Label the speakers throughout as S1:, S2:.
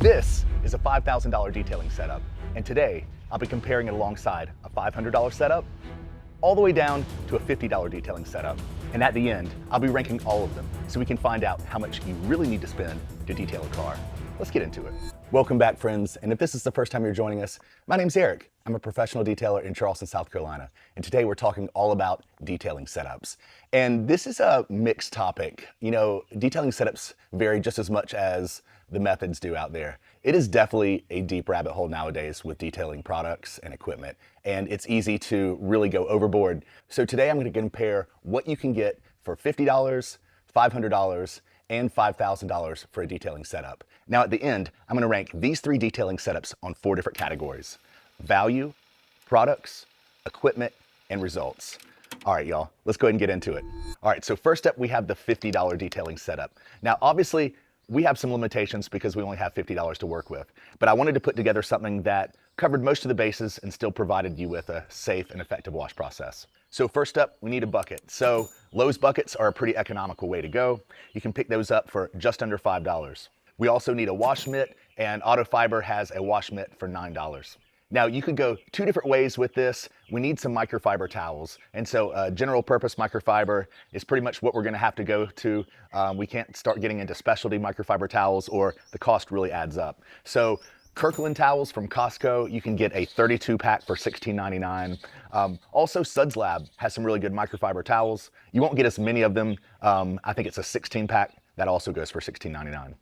S1: This is a $5,000 detailing setup, and today I'll be comparing it alongside a $500 setup all the way down to a $50 detailing setup. And at the end, I'll be ranking all of them so we can find out how much you really need to spend to detail a car. Let's get into it. Welcome back, friends, and if this is the first time you're joining us, my name's Eric. I'm a professional detailer in Charleston, South Carolina, and today we're talking all about detailing setups. And this is a mixed topic. You know, detailing setups vary just as much as the methods do out there. It is definitely a deep rabbit hole nowadays with detailing products and equipment, and it's easy to really go overboard. So today I'm going to compare what you can get for $50, $500, and $5,000 for a detailing setup. Now at the end, I'm going to rank these three detailing setups on 4 different categories: value, products, equipment, and results. All right, y'all, let's go ahead and get into it. All right, so first up, we have the $50 detailing setup. Now, obviously, we have some limitations because we only have $50 to work with, but I wanted to put together something that covered most of the bases and still provided you with a safe and effective wash process. So first up, we need a bucket. So Lowe's buckets are a pretty economical way to go. You can pick those up for just under $5. We also need a wash mitt, and AutoFiber has a wash mitt for $9. Now you could go 2 different ways with this. We need some microfiber towels. And so general purpose microfiber is pretty much what we're gonna have to go to. We can't start getting into specialty microfiber towels or the cost really adds up. So Kirkland towels from Costco, you can get a 32 pack for $16.99. Also Suds Lab has some really good microfiber towels. You won't get as many of them. I think it's a 16 pack that also goes for $16.99.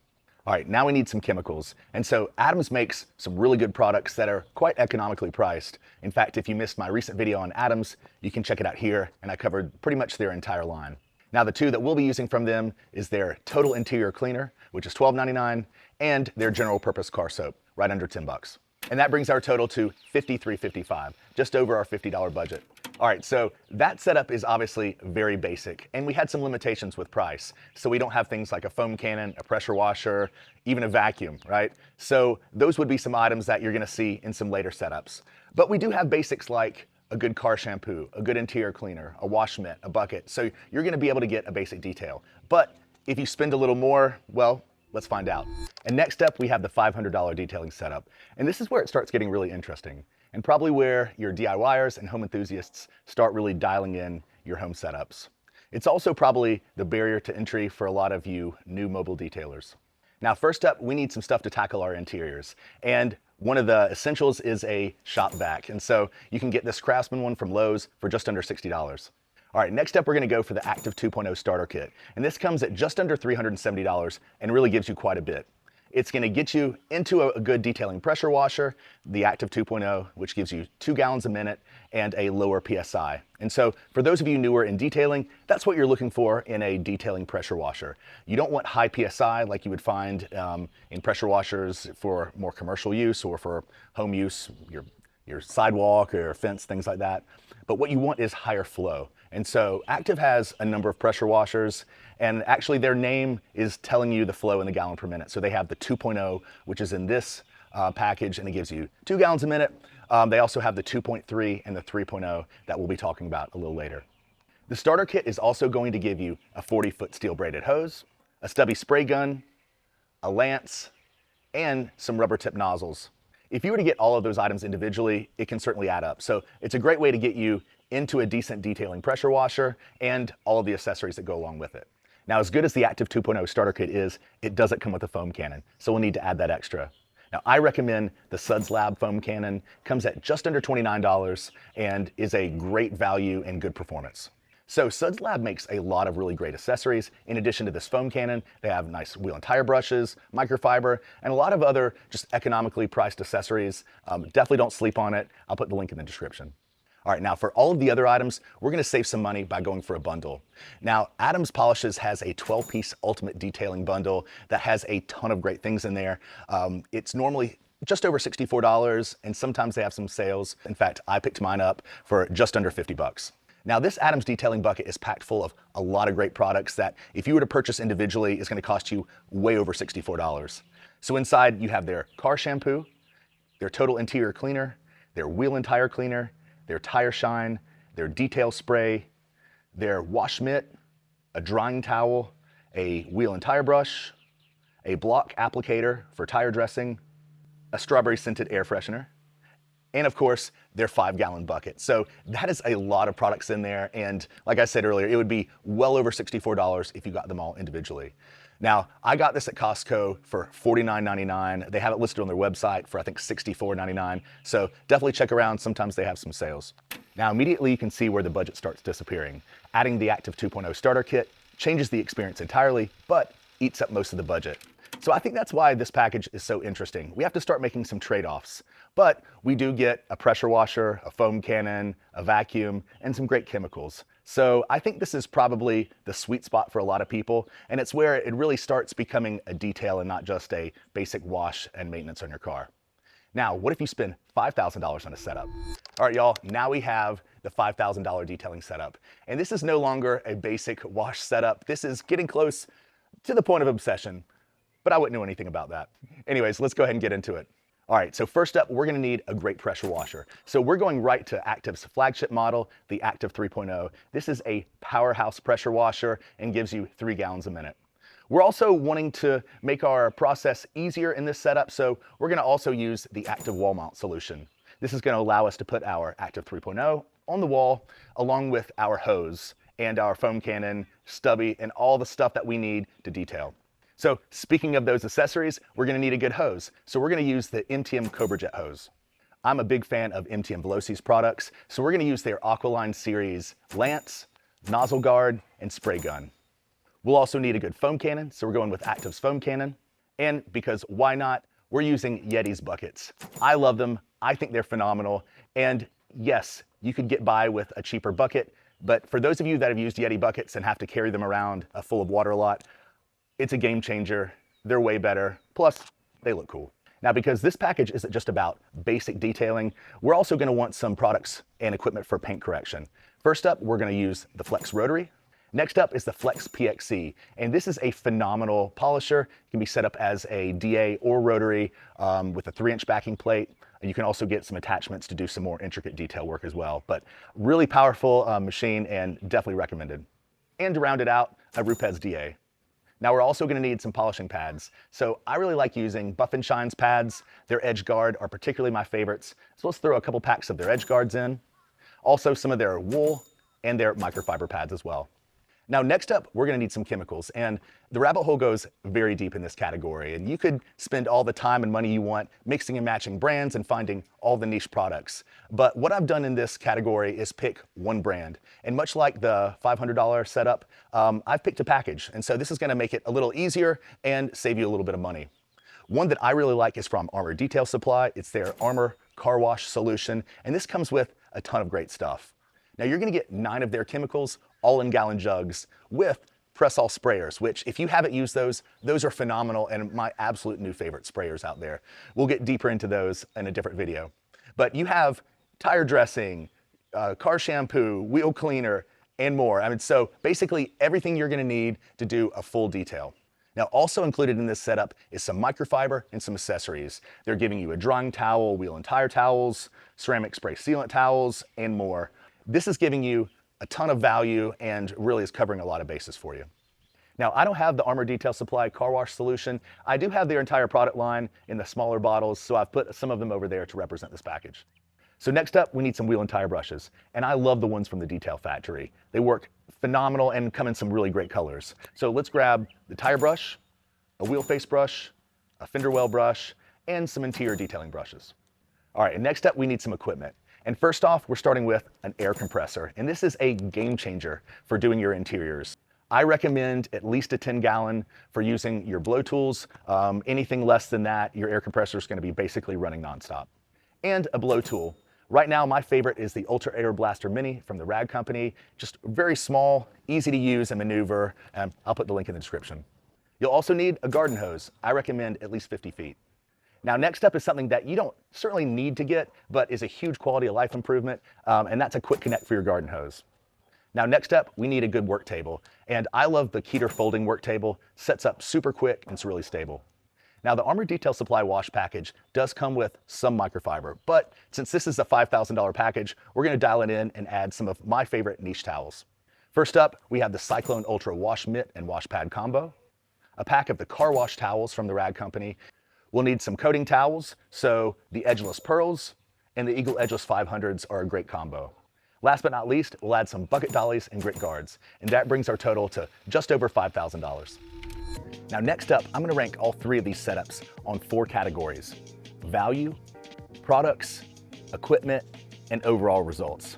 S1: All right, now we need some chemicals. And so Adams makes some really good products that are quite economically priced. In fact, if you missed my recent video on Adams, you can check it out here, and I covered pretty much their entire line. Now the 2 that we'll be using from them is their Total Interior Cleaner, which is $12.99, and their general purpose car soap, right under 10 bucks. And that brings our total to $53.55, just over our $50 budget. All right, so that setup is obviously very basic, and we had some limitations with price. So we don't have things like a foam cannon, a pressure washer, even a vacuum, right? So those would be some items that you're gonna see in some later setups. But we do have basics like a good car shampoo, a good interior cleaner, a wash mitt, a bucket. So you're gonna be able to get a basic detail. But if you spend a little more, well, let's find out. And next up, we have the $500 detailing setup. And this is where it starts getting really interesting, and probably where your DIYers and home enthusiasts start really dialing in your home setups. It's also probably the barrier to entry for a lot of you new mobile detailers. Now, first up, we need some stuff to tackle our interiors. And one of the essentials is a shop vac. And so you can get this CRAFTSMAN one from Lowe's for just under $60. All right, next up, we're gonna go for the Active 2.0 starter kit. And this comes at just under $370 and really gives you quite a bit. It's gonna get you into a good detailing pressure washer, the Active 2.0, which gives you 2 gallons a minute and a lower PSI. And so for those of you newer in detailing, that's what you're looking for in a detailing pressure washer. You don't want high PSI like you would find in pressure washers for more commercial use or for home use, your sidewalk or your fence, things like that. But what you want is higher flow. And so Active has a number of pressure washers, and actually their name is telling you the flow in the gallon per minute. So they have the 2.0, which is in this package, and it gives you 2 gallons a minute. They also have the 2.3 and the 3.0 that we'll be talking about a little later. The starter kit is also going to give you a 40-foot steel braided hose, a stubby spray gun, a lance, and some rubber tip nozzles. If you were to get all of those items individually, it can certainly add up. So it's a great way to get you into a decent detailing pressure washer and all of the accessories that go along with it. Now, as good as the Active 2.0 starter kit is, it doesn't come with a foam cannon, so we'll need to add that extra. Now, I recommend the Suds Lab foam cannon. Comes at just under $29 and is a great value and good performance. So Suds Lab makes a lot of really great accessories. In addition to this foam cannon, they have nice wheel and tire brushes, microfiber, and a lot of other just economically priced accessories. Definitely don't sleep on it. I'll put the link in the description. All right, now for all of the other items, we're gonna save some money by going for a bundle. Now, Adams Polishes has a 12-piece ultimate detailing bundle that has a ton of great things in there. It's normally just over $64, and sometimes they have some sales. In fact, I picked mine up for just under 50 bucks. Now, this Adams detailing bucket is packed full of a lot of great products that if you were to purchase individually, is gonna cost you way over $64. So inside you have their car shampoo, their total interior cleaner, their wheel and tire cleaner, their tire shine, their detail spray, their wash mitt, a drying towel, a wheel and tire brush, a block applicator for tire dressing, a strawberry scented air freshener, and of course, their 5-gallon bucket. So that is a lot of products in there. And like I said earlier, it would be well over $64 if you got them all individually. Now, I got this at Costco for $49.99. They have it listed on their website for, I think, $64.99. So definitely check around. Sometimes they have some sales. Now, immediately you can see where the budget starts disappearing. Adding the Active 2.0 starter kit changes the experience entirely, but eats up most of the budget. So I think that's why this package is so interesting. We have to start making some trade-offs, but we do get a pressure washer, a foam cannon, a vacuum, and some great chemicals. So I think this is probably the sweet spot for a lot of people, and it's where it really starts becoming a detail and not just a basic wash and maintenance on your car. Now, what if you spend $5,000 on a setup? All right, y'all, now we have the $5,000 detailing setup. And this is no longer a basic wash setup. This is getting close to the point of obsession, but I wouldn't know anything about that. Anyways, let's go ahead and get into it. All right, so first up, we're gonna need a great pressure washer. So we're going right to Active's flagship model, the Active 3.0. This is a powerhouse pressure washer and gives you 3 gallons a minute. We're also wanting to make our process easier in this setup, so we're gonna also use the Active wall mount solution. This is gonna allow us to put our Active 3.0 on the wall, along with our hose and our foam cannon, stubby, and all the stuff that we need to detail. So speaking of those accessories, we're gonna need a good hose. So we're gonna use the MTM Cobra Jet hose. I'm a big fan of MTM Veloci's products, so we're gonna use their Aqualine series lance, nozzle guard, and spray gun. We'll also need a good foam cannon, so we're going with Active's foam cannon. And because why not, we're using Yeti's buckets. I love them, I think they're phenomenal. And yes, you could get by with a cheaper bucket, but for those of you that have used Yeti buckets and have to carry them around full of water a lot, it's a game changer. They're way better. Plus, they look cool. Now, because this package isn't just about basic detailing, we're also gonna want some products and equipment for paint correction. First up, we're gonna use the Flex Rotary. Next up is the Flex PXC, and this is a phenomenal polisher. It can be set up as a DA or rotary with a 3-inch backing plate. And you can also get some attachments to do some more intricate detail work as well. But really powerful machine and definitely recommended. And to round it out, a Rupes DA. Now we're also gonna need some polishing pads. So I really like using Buff and Shine's pads. Their Edge Guard are particularly my favorites. So let's throw a couple packs of their Edge Guards in. Also some of their wool and their microfiber pads as well. Now next up, we're gonna need some chemicals, and the rabbit hole goes very deep in this category, and you could spend all the time and money you want mixing and matching brands and finding all the niche products. But what I've done in this category is pick one brand, and much like the $500 setup, I've picked a package, and so this is gonna make it a little easier and save you a little bit of money. One that I really like is from Armor Detail Supply. It's their Armor Car Wash Solution, and this comes with a ton of great stuff. Now you're gonna get 9 of their chemicals, all in gallon jugs with press-all sprayers, which if you haven't used those are phenomenal and my absolute new favorite sprayers out there. We'll get deeper into those in a different video. But you have tire dressing, car shampoo, wheel cleaner, and more. I mean, so basically everything you're gonna need to do a full detail. Now also included in this setup is some microfiber and some accessories. They're giving you a drying towel, wheel and tire towels, ceramic spray sealant towels, and more. This is giving you a ton of value and really is covering a lot of bases for you. Now, I don't have the Armor Detail Supply car wash solution. I do have their entire product line in the smaller bottles, so I've put some of them over there to represent this package. So next up, we need some wheel and tire brushes, and I love the ones from the Detail Factory. They work phenomenal and come in some really great colors. So let's grab the tire brush, a wheel face brush, a fender well brush, and some interior detailing brushes. All right, and next up, we need some equipment. And first off, we're starting with an air compressor, and this is a game changer for doing your interiors. I recommend at least a 10-gallon for using your blow tools. Anything less than that, your air compressor is gonna be basically running nonstop. And a blow tool. Right now, my favorite is the Ultra Air Blaster Mini from the Rag Company. Just very small, easy to use and maneuver, and I'll put the link in the description. You'll also need a garden hose. I recommend at least 50 feet. Now, next up is something that you don't certainly need to get, but is a huge quality of life improvement, and that's a quick connect for your garden hose. Now, next up, we need a good work table, and I love the Keeter folding work table. Sets up super quick and it's really stable. Now, the Armor Detail Supply wash package does come with some microfiber, but since this is a $5,000 package, we're gonna dial it in and add some of my favorite niche towels. First up, we have the Cyclone Ultra Wash Mitt and Wash Pad combo, a pack of the car wash towels from the rag company. We'll need some coating towels, so the edgeless pearls and the Eagle edgeless 500s are a great combo. Last but not least, we'll add some bucket dollies and grit guards, and that brings our total to just over $5,000. Now next up, I'm gonna rank all three of these setups on 4 categories: value, products, equipment, and overall results.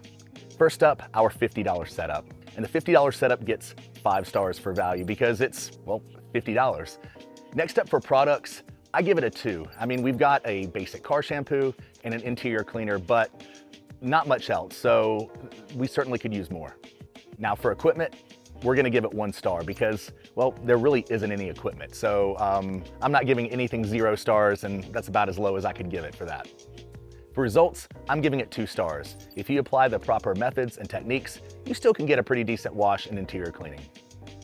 S1: First up, our $50 setup. And the $50 setup gets 5 stars for value because it's, well, $50. Next up for products, I give it a 2. I mean, we've got a basic car shampoo and an interior cleaner, but not much else, so we certainly could use more. Now for equipment, we're gonna give it 1 star because, well, there really isn't any equipment. So I'm not giving anything 0 stars, and that's about as low as I could give it for that. For results, I'm giving it 2 stars. If you apply the proper methods and techniques, you still can get a pretty decent wash and interior cleaning.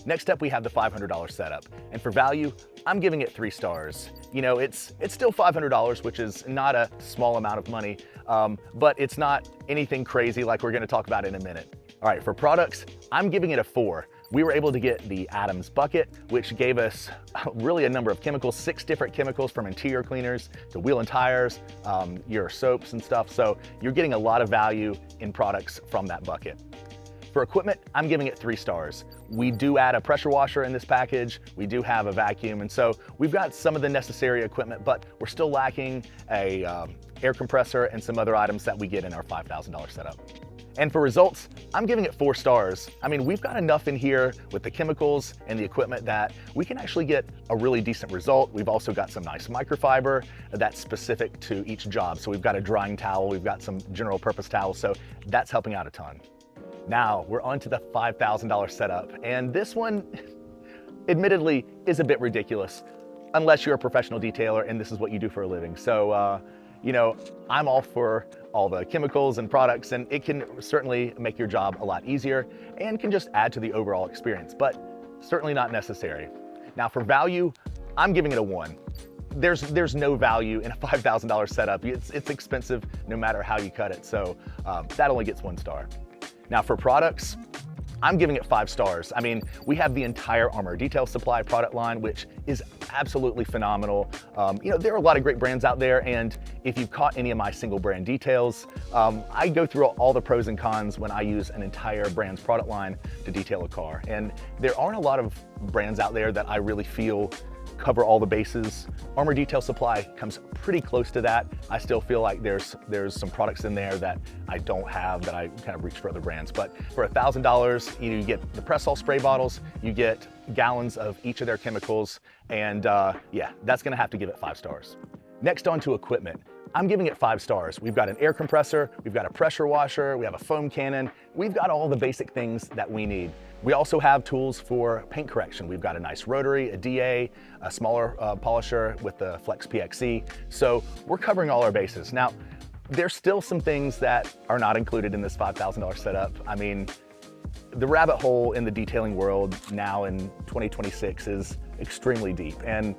S1: Next up, we have the $500 setup. And for value, I'm giving it 3 stars. You know, it's still $500, which is not a small amount of money, but it's not anything crazy like we're gonna talk about in a minute. All right, for products, I'm giving it a 4. We were able to get the Adams bucket, which gave us really a number of chemicals, 6 different chemicals, from interior cleaners to wheel and tires, your soaps and stuff. So you're getting a lot of value in products from that bucket. For equipment, I'm giving it 3 stars. We do add a pressure washer in this package. We do have a vacuum, and so we've got some of the necessary equipment, but we're still lacking a air compressor and some other items that we get in our $5,000 setup. And for results, I'm giving it 4 stars. I mean, we've got enough in here with the chemicals and the equipment that we can actually get a really decent result. We've also got some nice microfiber that's specific to each job. So we've got a drying towel, we've got some general purpose towels, so that's helping out a ton. Now, we're on to the $5,000 setup, and this one, admittedly, is a bit ridiculous, unless you're a professional detailer and this is what you do for a living. So, you know, I'm all for all the chemicals and products, and it can certainly make your job a lot easier and can just add to the overall experience, but certainly not necessary. Now for value, I'm giving it a 1. There's no value in a $5,000 setup. It's expensive no matter how you cut it, so that only gets 1 star. Now for products, I'm giving it 5 stars. I mean, we have the entire Armor Detail Supply product line, which is absolutely phenomenal. You know, there are a lot of great brands out there, and if you've caught any of my single brand details, I go through all the pros and cons when I use an entire brand's product line to detail a car. And there aren't a lot of brands out there that I really feel cover all the bases. Armor Detail Supply comes pretty close to that. I still feel like there's some products in there that I don't have, that I kind of reach for other brands. But for $1,000, you get the press-all spray bottles, you get gallons of each of their chemicals, and yeah, that's gonna have to give it 5 stars. Next, on to equipment. I'm giving it 5 stars. We've got an air compressor, we've got a pressure washer, we have a foam cannon. We've got all the basic things that we need. We also have tools for paint correction. We've got a nice rotary, a DA, a smaller polisher with the Flex PXE. So we're covering all our bases. Now, there's still some things that are not included in this $5,000 setup. I mean, the rabbit hole in the detailing world now in 2026 is extremely deep, and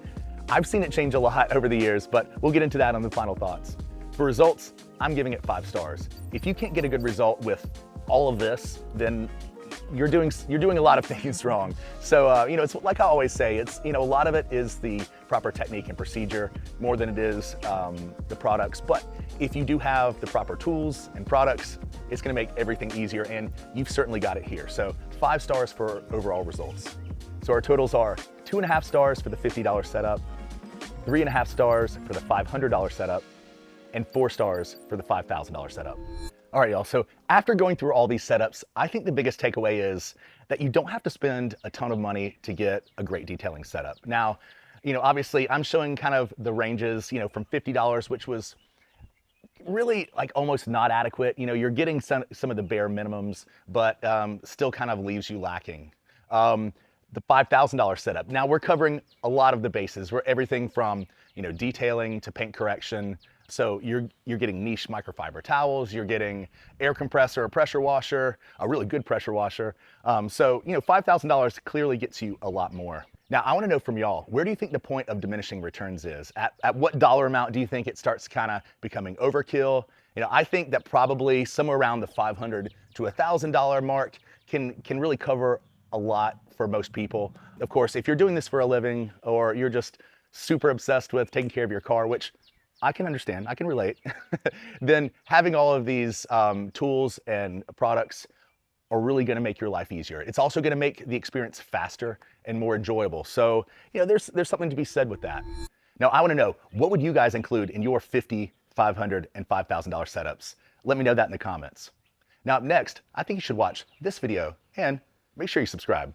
S1: I've seen it change a lot over the years, but we'll get into that on the final thoughts. For results, I'm giving it 5 stars. If you can't get a good result with all of this, then you're doing a lot of things wrong. So, you know, it's like I always say, it's, you know, a lot of it is the proper technique and procedure more than it is the products. But if you do have the proper tools and products, it's gonna make everything easier, and you've certainly got it here. So 5 stars for overall results. So our totals are 2.5 stars for the $50 setup, 3.5 stars for the $500 setup, and 4 stars for the $5,000 setup. All right, y'all, so after going through all these setups, I think the biggest takeaway is that you don't have to spend a ton of money to get a great detailing setup. Now, you know, obviously I'm showing kind of the ranges, you know, from $50, which was really like almost not adequate. You know, you're getting some of the bare minimums, but still kind of leaves you lacking. The $5,000 setup. Now we're covering a lot of the bases. We're everything from, you know, detailing to paint correction. So you're getting niche microfiber towels, you're getting air compressor, a pressure washer, a really good pressure washer. So, you know, $5,000 clearly gets you a lot more. Now I wanna know from y'all, where do you think the point of diminishing returns is? At what dollar amount do you think it starts kind of becoming overkill? You know, I think that probably somewhere around the $500 to $1,000 mark can really cover a lot for most people. Of course, if you're doing this for a living or you're just super obsessed with taking care of your car, which I can understand, I can relate, then having all of these tools and products are really gonna make your life easier. It's also gonna make the experience faster and more enjoyable. So, there's something to be said with that. Now, I wanna know, what would you guys include in your $50, $500, and $5,000 setups? Let me know that in the comments. Now, up next, I think you should watch this video and make sure you subscribe.